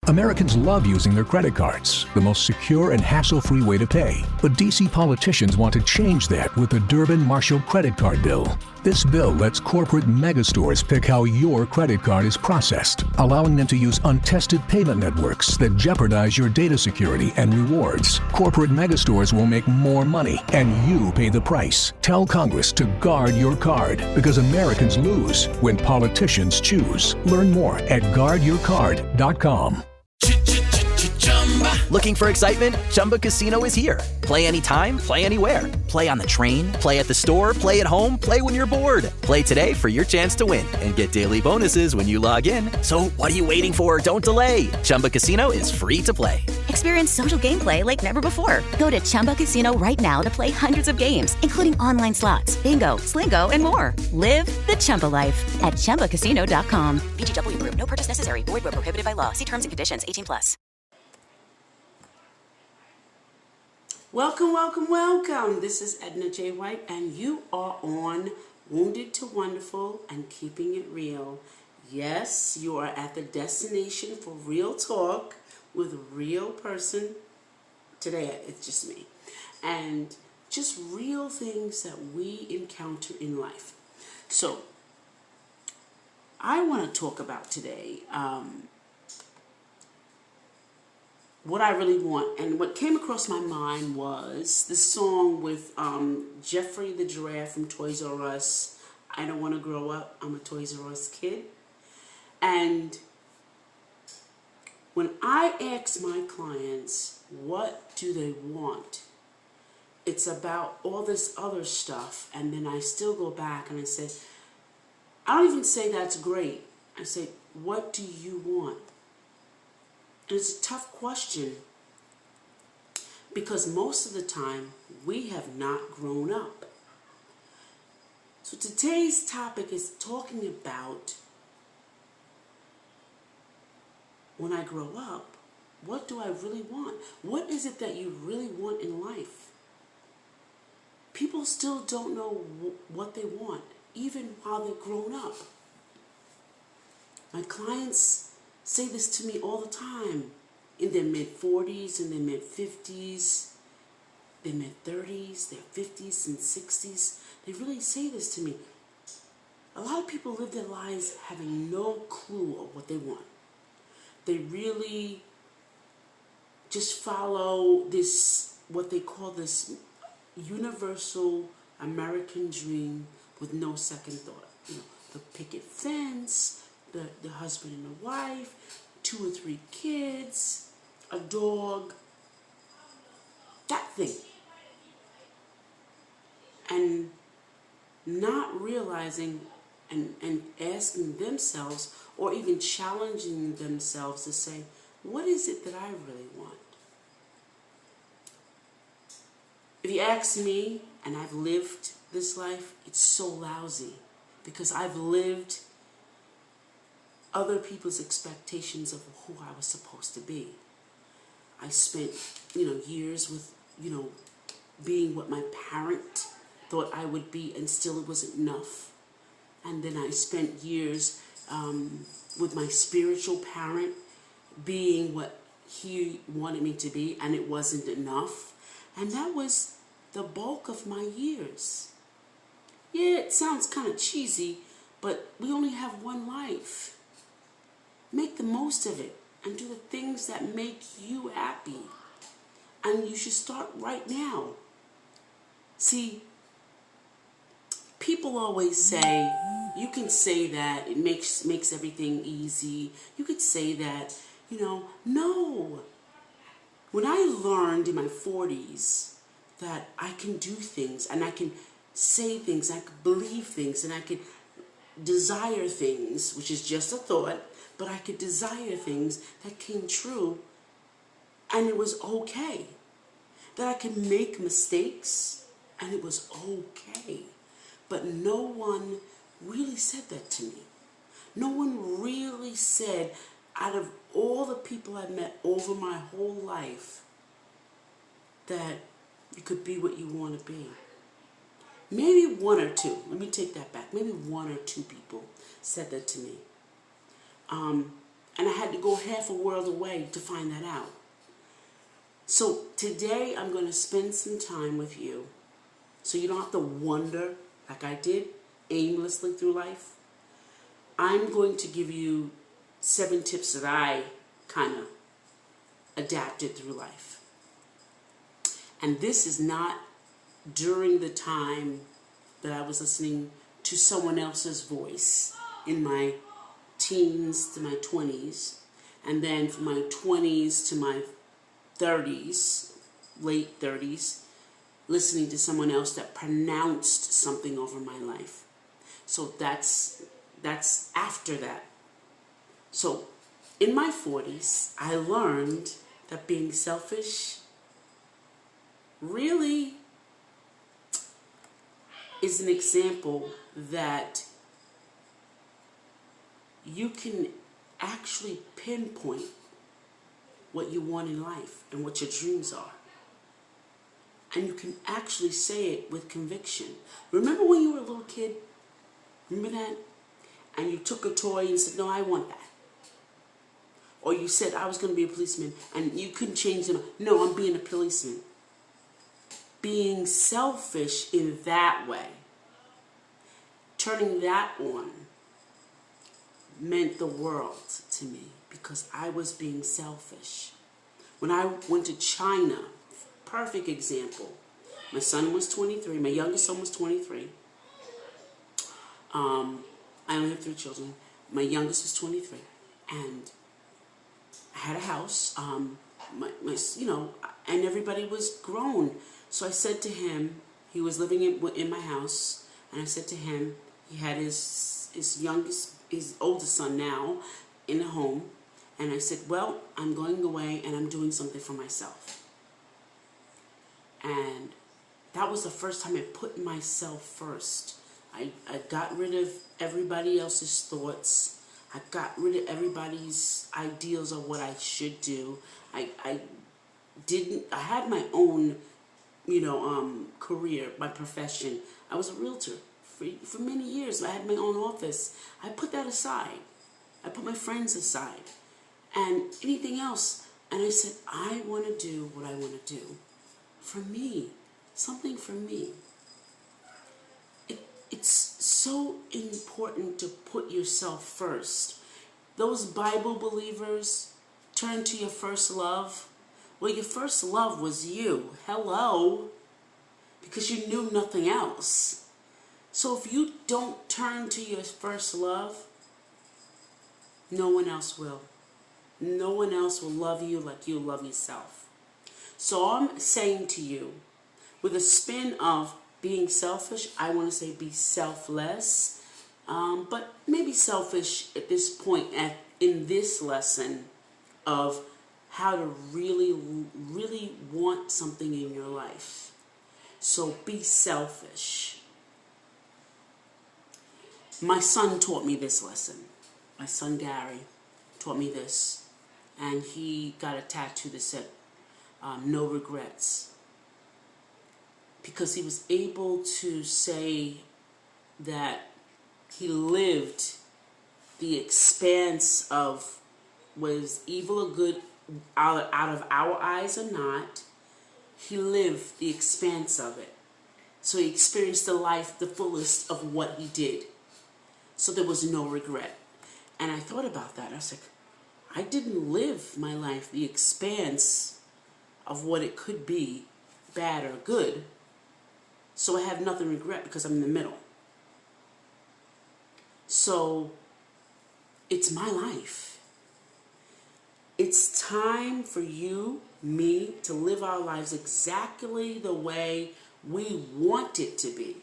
Americans love using their credit cards, the most secure and hassle-free way to pay. But DC politicians want to change that with the Durbin-Marshall credit card bill. This bill lets corporate megastores pick how your credit card is processed, allowing them to use untested payment networks that jeopardize your data security and rewards. Corporate megastores will make more money, and you pay the price. Tell Congress to guard your card, because Americans lose when politicians choose. Learn more at guardyourcard.com. Looking for excitement? Chumba Casino is here. Play anytime, play anywhere. Play on the train, play at the store, play at home, play when you're bored. Play today for your chance to win and get daily bonuses when you log in. So what are you waiting for? Don't delay. Chumba Casino is free to play. Experience social gameplay like never before. Go to Chumba Casino right now to play hundreds of games, including online slots, bingo, Slingo, and more. Live the Chumba life at ChumbaCasino.com. VGW Group. No purchase necessary. Void where prohibited by law. See terms and conditions. 18+. Welcome, welcome, welcome. This is Edna J. White, and you are on Wounded to Wonderful and Keeping It Real. Yes, you are at the destination for real talk with a real person. Today, it's just me. And just real things that we encounter in life. So, I want to talk about today what I really want, and what came across my mind was this song with Jeffrey the Giraffe from Toys R Us. I don't want to grow up. I'm a Toys R Us kid. And when I ask my clients what do they want, it's about all this other stuff, and then I still go back and I say, I don't even say that's great. I say, what do you want? And it's a tough question, because most of the time we have not grown up. So today's topic is talking about, when I grow up, what do I really want? What is it that you really want in life? People still don't know what they want, even while they're grown up. My clients say this to me all the time, in their mid-40s, in their mid-50s, their mid-30s, their 50s and 60s. They really say this to me. A lot of people live their lives having no clue of what they want. They really just follow this, what they call this universal American dream with no second thought. You know, the picket fence, the husband and the wife, 2 or 3 kids, a dog, that thing. And not realizing and asking themselves, or even challenging themselves to say, what is it that I really want? If you ask me, and I've lived this life, it's so lousy, because I've lived other people's expectations of who I was supposed to be. I spent, years with, being what my parent thought I would be, and still it wasn't enough. And then I spent years with my spiritual parent, being what he wanted me to be, and it wasn't enough. And that was the bulk of my years. Yeah, it sounds kind of cheesy, but we only have one life. Make the most of it and do the things that make you happy. And you should start right now. See, people always say, you can say that it makes everything easy. You could say that, no. When I learned in my 40s that I can do things, and I can say things, I could believe things, and I could desire things, which is just a thought, but I could desire things that came true, and it was okay. That I could make mistakes, and it was okay. But no one really said that to me. No one really said, out of all the people I've met over my whole life, that you could be what you want to be. Maybe 1 or 2. Let me take that back. Maybe 1 or 2 people said that to me. And I had to go half a world away to find that out. So today I'm going to spend some time with you so you don't have to wonder like I did aimlessly through life. I'm going to give you 7 tips that I kind of adapted through life. And this is not during the time that I was listening to someone else's voice in my teens to my 20s, and then from my 20s to my 30s, late 30s, listening to someone else that pronounced something over my life. So that's after that. So in my 40s, I learned that being selfish really is an example that you can actually pinpoint what you want in life and what your dreams are. And you can actually say it with conviction. Remember when you were a little kid? Remember that? And you took a toy and said, no, I want that. Or you said, I was going to be a policeman, and you couldn't change them. No, I'm being a policeman. Being selfish in that way, turning that on, meant the world to me because I was being selfish. When I went to China, perfect example. My son was 23. My youngest son was 23. I only have 3 children. My youngest was 23, and I had a house. And everybody was grown. So I said to him, he was living in my house, and I said to him, he had his oldest son now in a home, and I said, well, I'm going away and I'm doing something for myself. And that was the first time I put myself first. I got rid of everybody else's thoughts. I got rid of everybody's ideals of what I should do. I had my own, career, my profession. I was a realtor for many years. I had my own office. I put that aside. I put my friends aside and anything else. And I said, I want to do what I want to do for me, something for me. It's so important to put yourself first. Those Bible believers, turn to your first love. Well, your first love was you. Hello. Because you knew nothing else. So if you don't turn to your first love, no one else will. No one else will love you like you love yourself. So I'm saying to you, with a spin of being selfish, I want to say be selfless, but maybe selfish at this point in this lesson of how to really, really want something in your life. So be selfish. My son taught me this lesson. My son Gary taught me this, and he got a tattoo that said, no regrets. Because he was able to say that he lived the expanse of was evil or good out of our eyes or not. He lived the expanse of it. So he experienced the life, the fullest of what he did. So there was no regret. And I thought about that. I was like, I didn't live my life the expanse of what it could be, bad or good. So I have nothing to regret because I'm in the middle. So it's my life. It's time for you, me, to live our lives exactly the way we want it to be.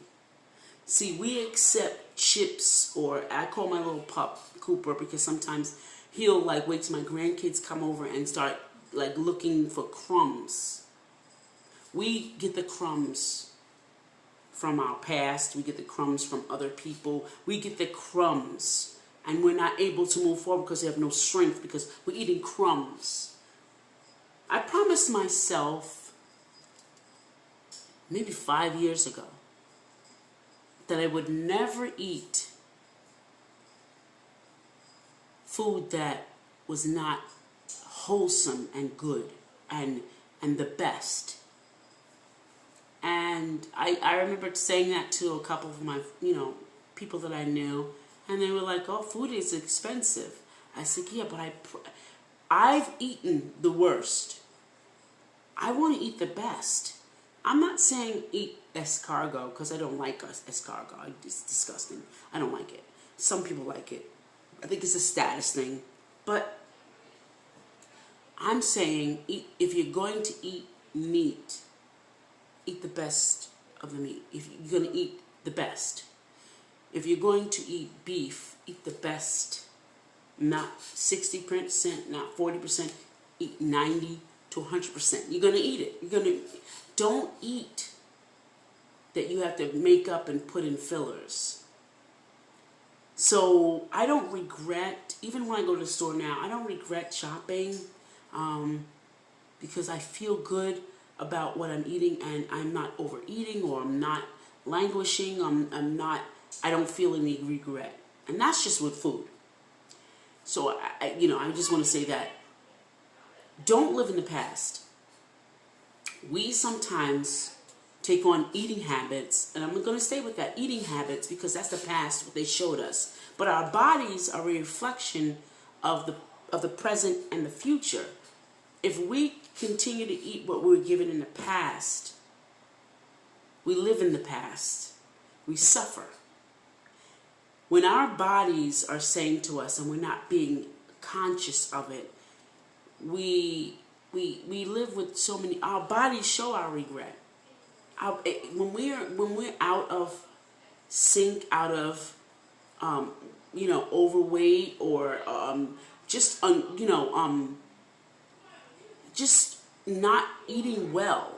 See, we accept chips, or I call my little pup Cooper because sometimes he'll wait till my grandkids come over and start looking for crumbs. We get the crumbs from our past. We get the crumbs from other people. We get the crumbs, and we're not able to move forward because we have no strength because we're eating crumbs. I promised myself maybe 5 years ago that I would never eat food that was not wholesome and good and the best. And I remember saying that to a couple of my, people that I knew, and they were like, "Oh, food is expensive." I said, "Yeah, but I've eaten the worst. I want to eat the best. I'm not saying eat escargot, because I don't like escargot. It's disgusting. I don't like it. Some people like it. I think it's a status thing. But I'm saying if you're going to eat meat, eat the best of the meat. If you're going to eat the best. If you're going to eat beef, eat the best. Not 60%, not 40%. Eat 90 to 100%. You're going to eat it. Don't eat that you have to make up and put in fillers. So I don't regret, even when I go to the store now, I don't regret shopping because I feel good about what I'm eating, and I'm not overeating, or I'm not languishing. I don't feel any regret. And that's just with food. So I just want to say that don't live in the past. We sometimes take on eating habits, and I'm going to stay with that, eating habits, because that's the past, what they showed us. But our bodies are a reflection of the present and the future. If we continue to eat what we were given in the past, we live in the past. We suffer. When our bodies are saying to us, and we're not being conscious of it, we live with so many. Our bodies show our regret. When we're out of sync, out of overweight, or just not eating well,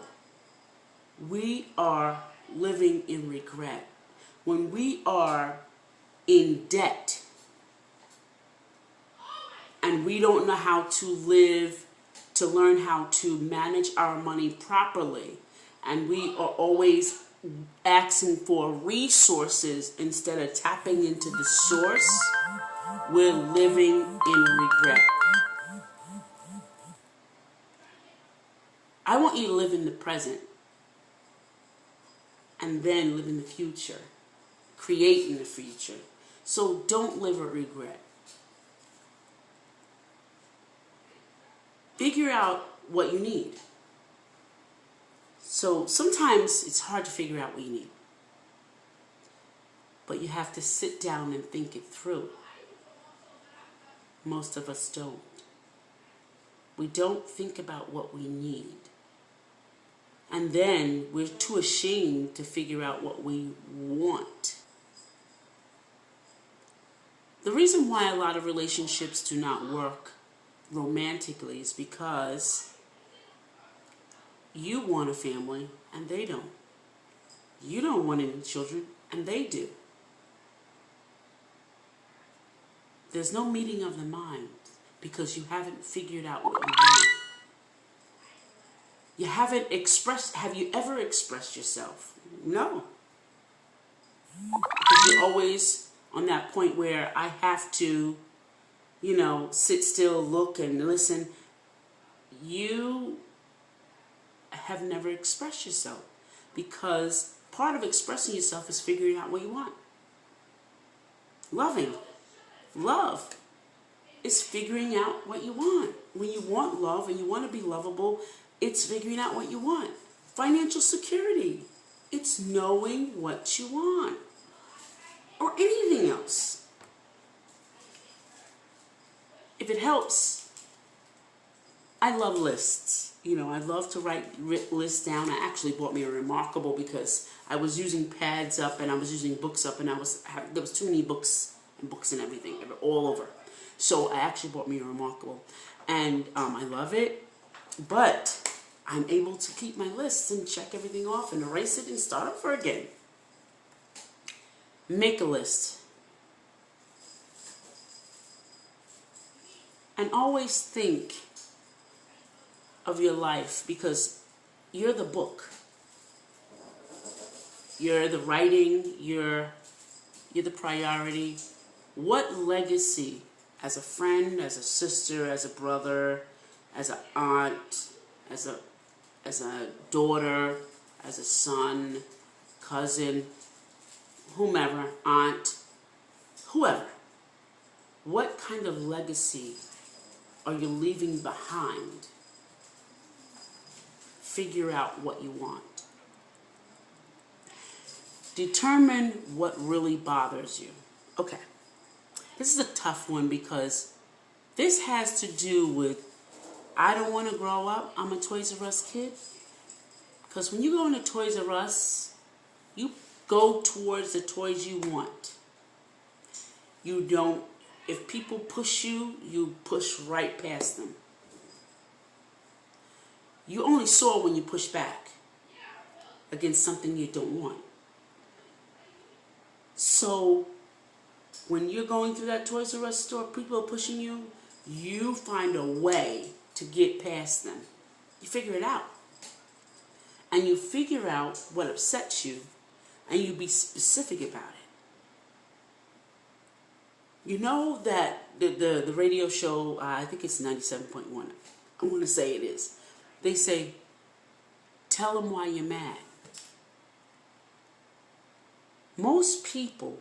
we are living in regret. When we are in debt and we don't know how to live, to learn how to manage our money properly, and we are always asking for resources instead of tapping into the source, we're living in regret. I want you to live in the present and then live in the future, create in the future. So don't live with regret. Figure out what you need. So sometimes it's hard to figure out what you need. But you have to sit down and think it through. Most of us don't. We don't think about what we need. And then we're too ashamed to figure out what we want. The reason why a lot of relationships do not work romantically is because you want a family and they don't. You don't want any children and they do. There's no meeting of the mind because you haven't figured out what you want. You haven't expressed. Have you ever expressed yourself? No. Because you're always on that point where I have to, sit still, look and listen. You have never expressed yourself, because part of expressing yourself is figuring out what you want. Love is figuring out what you want. When you want love and you want to be lovable, it's figuring out what you want. Financial security, it's knowing what you want. Or anything else. If it helps, I love lists. I love to write lists down. I actually bought me a Remarkable because I was using pads up and I was using books up, and there was too many books and everything all over. So I actually bought me a Remarkable, and I love it. But I'm able to keep my lists and check everything off and erase it and start over again. Make a list. And always think of your life, because you're the book. You're the writing, you're the priority. What legacy as a friend, as a sister, as a brother, as an aunt, as a daughter, as a son, cousin, whomever, aunt, whoever. What kind of legacy are you leaving behind? Figure out what you want. Determine what really bothers you. Okay, this is a tough one because this has to do with, I don't want to grow up, I'm a Toys R Us kid. Because when you go into Toys R Us, you go towards the toys you want. You don't, if people push you, you push right past them. You only saw when you push back against something you don't want. So when you're going through that Toys R Us store, people are pushing you, you find a way to get past them. You figure it out. And you figure out what upsets you, and you be specific about it. You know that the radio show, I think it's 97.1, I want to say it is. They say, tell them why you're mad. Most people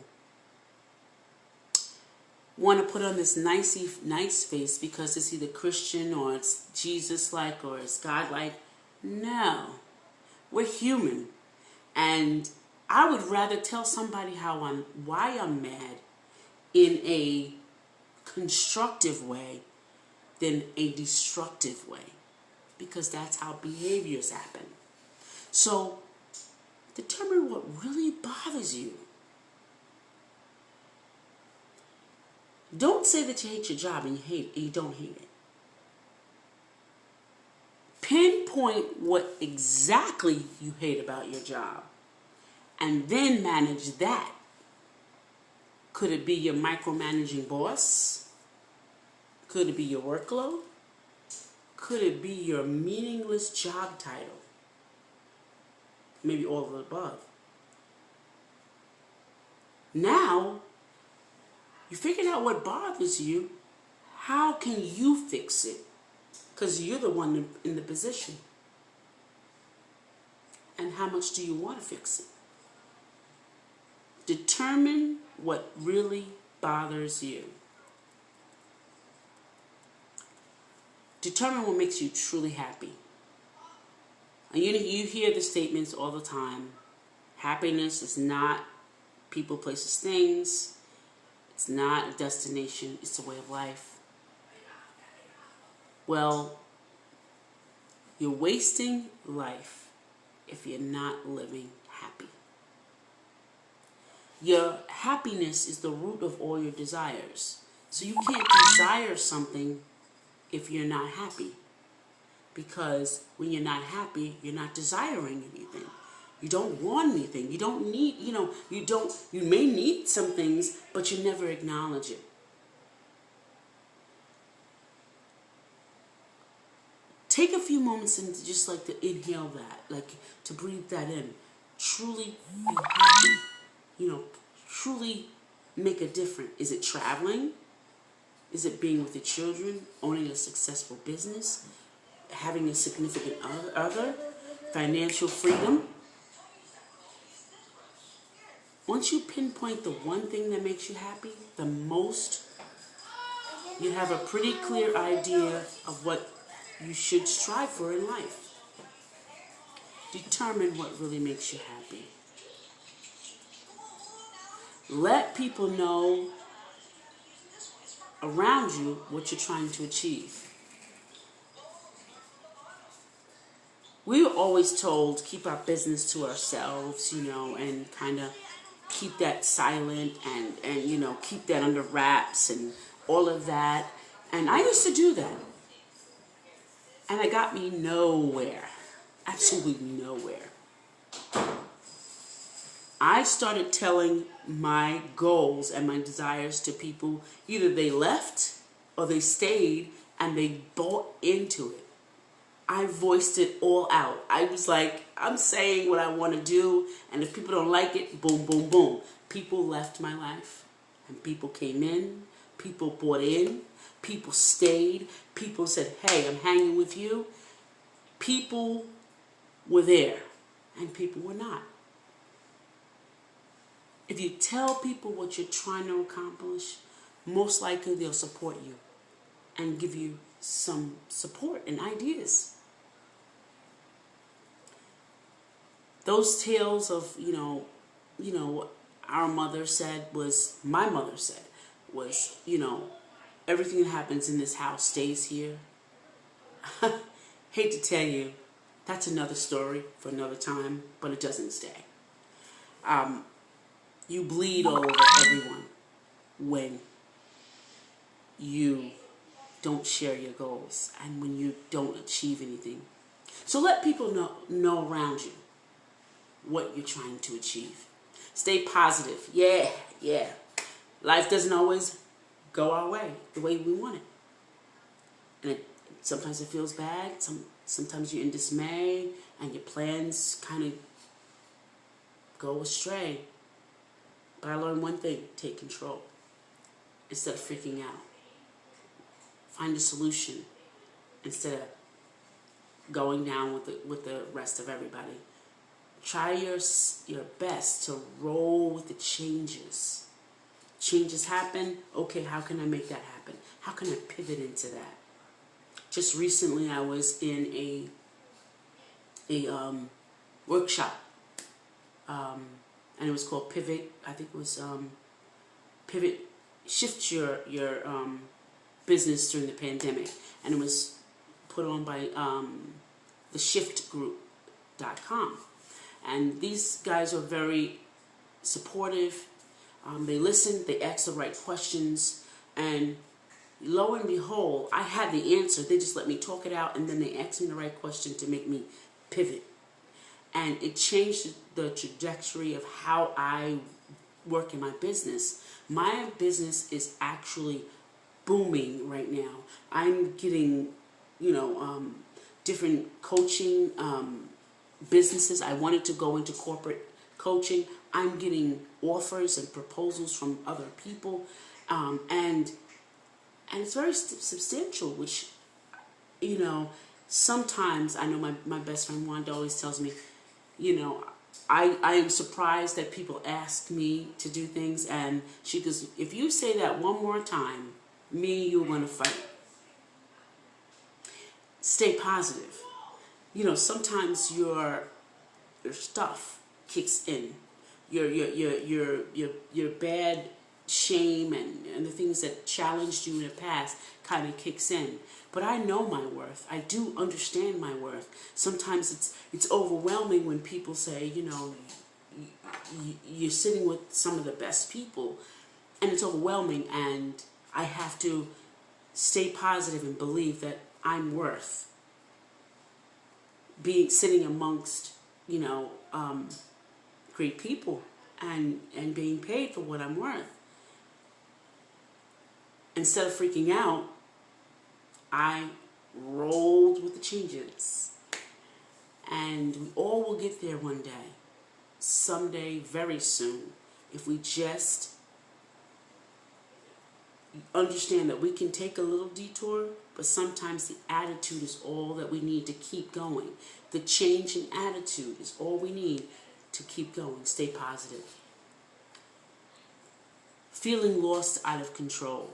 want to put on this nice face because it's either Christian or it's Jesus-like or it's God-like. No, we're human. And I would rather tell somebody why I'm mad in a constructive way than a destructive way, because that's how behaviors happen. So determine what really bothers you. Don't say that you hate your job and you don't hate it. Pinpoint what exactly you hate about your job and then manage that. Could it be your micromanaging boss? Could it be your workload? Could it be your meaningless job title? Maybe all of the above. Now, you figured out what bothers you. How can you fix it? Because you're the one in the position. And how much do you want to fix it? Determine what really bothers you. Determine what makes you truly happy. And you hear the statements all the time. Happiness is not people, places, things. It's not a destination. It's a way of life. Well, you're wasting life if you're not living happy. Your happiness is the root of all your desires. So you can't desire something if you're not happy. Because when you're not happy, you're not desiring anything. You don't want anything. You don't need, you may need some things, but you never acknowledge it. Take a few moments and just like to inhale that, like to breathe that in. Truly be happy. Truly make a difference. Is it traveling? Is it being with your children? Owning a successful business? Having a significant other? Financial freedom? Once you pinpoint the one thing that makes you happy the most, you have a pretty clear idea of what you should strive for in life. Determine what really makes you happy. Let people know around you what you're trying to achieve. We were always told keep our business to ourselves, and kind of keep that silent and keep that under wraps and all of that. And I used to do that. And it got me nowhere. Absolutely nowhere. I started telling my goals and my desires to people. Either they left or they stayed and they bought into it. I voiced it all out. I was like, I'm saying what I want to do, and if people don't like it, boom, boom, boom. People left my life, and people came in, People bought in. People stayed. People said, hey, I'm hanging with you. People were there and people were not. If you tell people what you're trying to accomplish, most likely they'll support you and give you some support and ideas. Those tales of, our mother said was, my mother said was, everything that happens in this house stays here. Hate to tell you, that's another story for another time, but it doesn't stay. You bleed all over everyone when you don't share your goals and when you don't achieve anything. So let people know around you what you're trying to achieve. Stay positive. Yeah. Life doesn't always go our way, the way we want it. And sometimes it feels bad. Sometimes you're in dismay and your plans kind of go astray. But I learned one thing: take control instead of freaking out. Find a solution instead of going down with the rest of everybody. Try your best to roll with the changes. Changes happen. Okay, how can I make that happen? How can I pivot into that? Just recently, I was in a workshop, and it was called Pivot. I think it was Pivot, Shift Your Business During the Pandemic, and it was put on by theshiftgroup.com. And these guys are very supportive. They listened, they asked the right questions, and lo and behold, I had the answer. They just let me talk it out, and then they asked me the right question to make me pivot. And it changed the trajectory of how I work in my business. My business is actually booming right now. I'm getting, different coaching businesses. I wanted to go into corporate coaching. I'm getting offers and proposals from other people, and it's very substantial, which, sometimes I know my best friend Wanda always tells me, I am surprised that people ask me to do things, and she goes, if you say that one more time, me and you are going to fight. Stay positive. Sometimes your stuff kicks in. Your bad shame and the things that challenged you in the past kind of kicks in. But I know my worth. I do understand my worth. Sometimes it's overwhelming when people say, you're sitting with some of the best people, and it's overwhelming, and I have to stay positive and believe that I'm worth sitting amongst, great people and being paid for what I'm worth. Instead of freaking out, I rolled with the changes. And we all will get there one day. Someday, very soon. If we just understand that we can take a little detour, but sometimes the attitude is all that we need to keep going. The change in attitude is all we need to keep going. Stay positive. Feeling lost, out of control.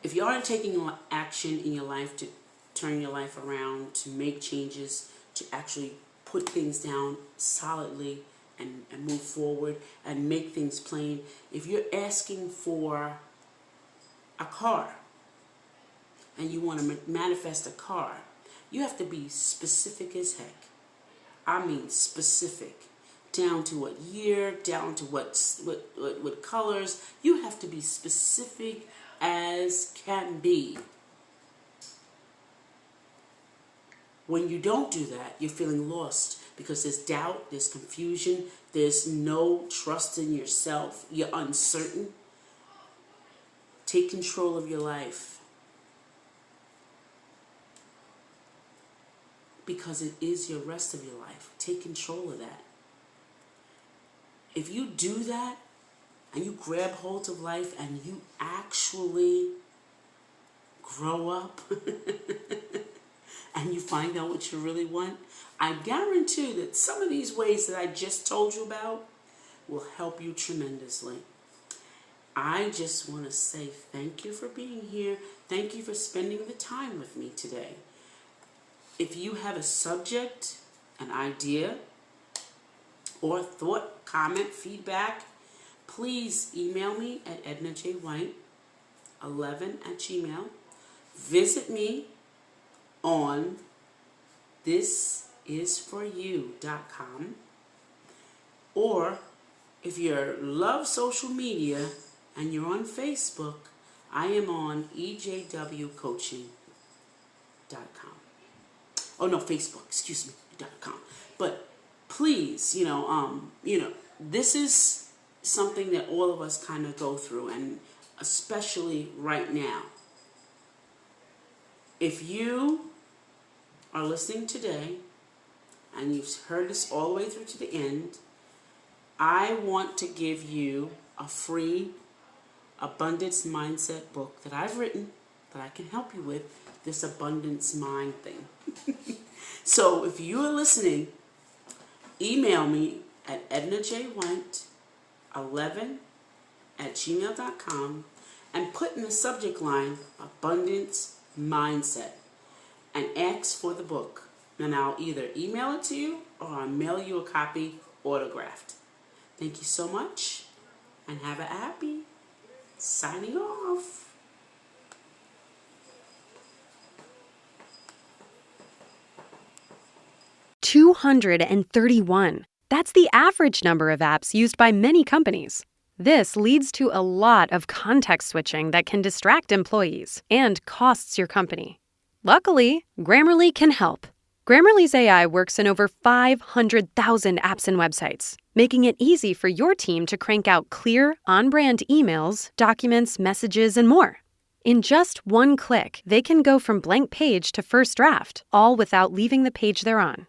If you aren't taking action in your life to turn your life around, to make changes, to actually put things down solidly and move forward and make things plain, if you're asking for a car and you want to manifest a car, you have to be specific as heck. I mean specific. Down to what year, down to what colors. You have to be specific as can be. When you don't do that, you're feeling lost because there's doubt, there's confusion, there's no trust in yourself, you're uncertain. Take control of your life, because it is your rest of your life. Take control of that. If you do that and you grab hold of life and you actually grow up and you find out what you really want, I guarantee that some of these ways that I just told you about will help you tremendously. I just want to say thank you for being here. Thank you for spending the time with me today. If you have a subject, an idea, or thought, comment, feedback, please email me at ednajwhite11@gmail. Visit me on thisisforyou.com. Or if you love social media and you're on Facebook, I am on ejwcoaching.com. Oh no, Facebook, .com. But please, this is something that all of us kind of go through, and especially right now. If you are listening today and you've heard this all the way through to the end, I want to give you a free abundance mindset book that I've written that I can help you with, this abundance mind thing. So if you are listening, email me at ednajwhite11@gmail.com and put in the subject line abundance mindset and ask for the book. And I'll either email it to you or I'll mail you a copy autographed. Thank you so much and have a happy. Signing off. $231. That's the average number of apps used by many companies. This leads to a lot of context switching that can distract employees and costs your company. Luckily, Grammarly can help. Grammarly's AI works in over 500,000 apps and websites, making it easy for your team to crank out clear, on-brand emails, documents, messages, and more. In just one click, they can go from blank page to first draft, all without leaving the page they're on.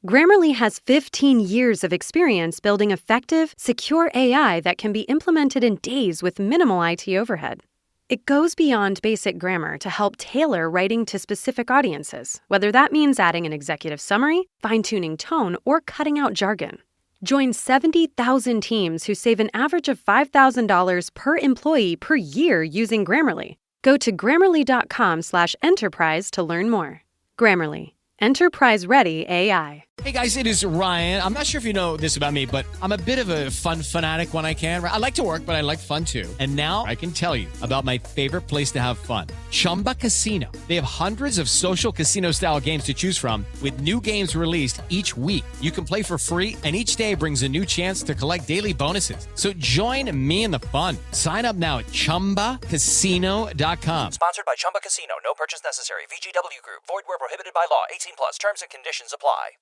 Grammarly has 15 years of experience building effective, secure AI that can be implemented in days with minimal IT overhead. It goes beyond basic grammar to help tailor writing to specific audiences, whether that means adding an executive summary, fine-tuning tone, or cutting out jargon. Join 70,000 teams who save an average of $5,000 per employee per year using Grammarly. Go to grammarly.com/enterprise to learn more. Grammarly. Enterprise-ready AI. Hey guys, it is Ryan. I'm not sure if you know this about me, but I'm a bit of a fun fanatic when I can. I like to work, but I like fun too. And now I can tell you about my favorite place to have fun. Chumba Casino. They have hundreds of social casino-style games to choose from with new games released each week. You can play for free, and each day brings a new chance to collect daily bonuses. So join me in the fun. Sign up now at ChumbaCasino.com. Sponsored by Chumba Casino. No purchase necessary. VGW Group. Void where prohibited by law. 18+. Terms and conditions apply.